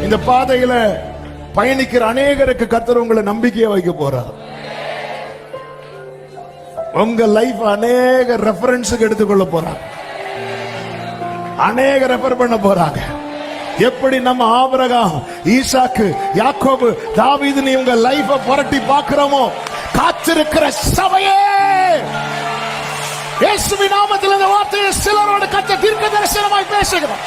இந்த பாதையில பயணிக்கிற அநேகருக்கு கர்த்தர் உங்களை நம்பிக்கையை வைக்க போறார். உங்க லைஃப் அநேக ரெஃபரன்ஸுக்கு எடுத்துக்கொள்ள போறாங்க, அநேக ரெஃபர் பண்ண போறாங்க. எப்படி நம்ம ஆபிரகாம், ஈசாக்கு, யாக்கோபு, தாவீது நீ உங்க லைஃபை புரட்டி பார்க்கிறோமோ, காத்திருக்கிற சபையே இயேசுவின் நாமத்தில் இந்த வார்த்தையை சிலரோடு கர்த்தர் தீர்க்க தரிசனமாய் பேசுகிறார்.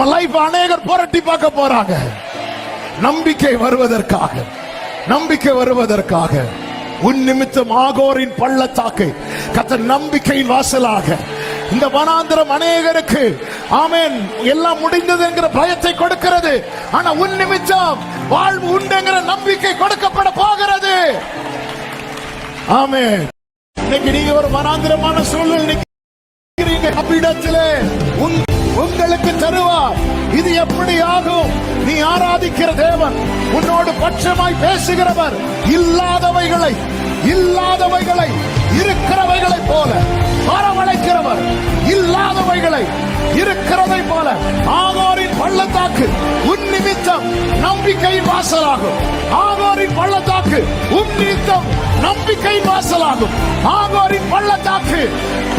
உன் லைஃப் அநேகர் புரட்டி பார்க்க போறாங்க. நம்பிக்கை வருவதற்காக, நம்பிக்கை வருவதற்காக உன் நிமித்தம் ஆகோரின் பள்ளத்தாக்கை கர்த்தர் நம்பிக்கையின் வாசலாக இந்த வனாந்திரம் அநேகருக்கு ஆமென் எல்லாம் முடிந்தது என்கிற பயத்தை கொடுக்கிறது. ஆனா உன் நிமித்தம் வாழ்வு உண்டுங்கிற நம்பிக்கை கொடுக்கப்பட போகிறது. ஆமென். இன்னைக்கு நீங்க ஒரு வனாந்திரமான சூழல் நிக்கிறீங்க, அவ்விடத்திலே உங்களுக்கு தருவார். இது எப்படி ஆகும்? நீ ஆராதிக்கிற தேவன் உன்னோடு பட்சமாய் பேசுகிறவர். இல்லாதவைகளை இருக்கிறவைகளை போல வரவழைக்கிறவர். இல்லாதவைகளை இருக்கிறதை போல ஆகோரின் பள்ளத்தாக்கு உன் நிமித்தம் நம்பிக்கையின் வாசலாகும். ஆகோரின் பள்ளத்தாக்கு உன் நிமித்தம் நம்பிக்கையின் வாசலாகும். ஆகோரின் பள்ளத்தாக்கு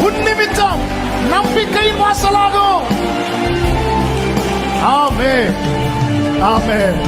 உன் நிமித்தம் நம்பிக்கையின் வாசலாகும். ஆமென், ஆமென்.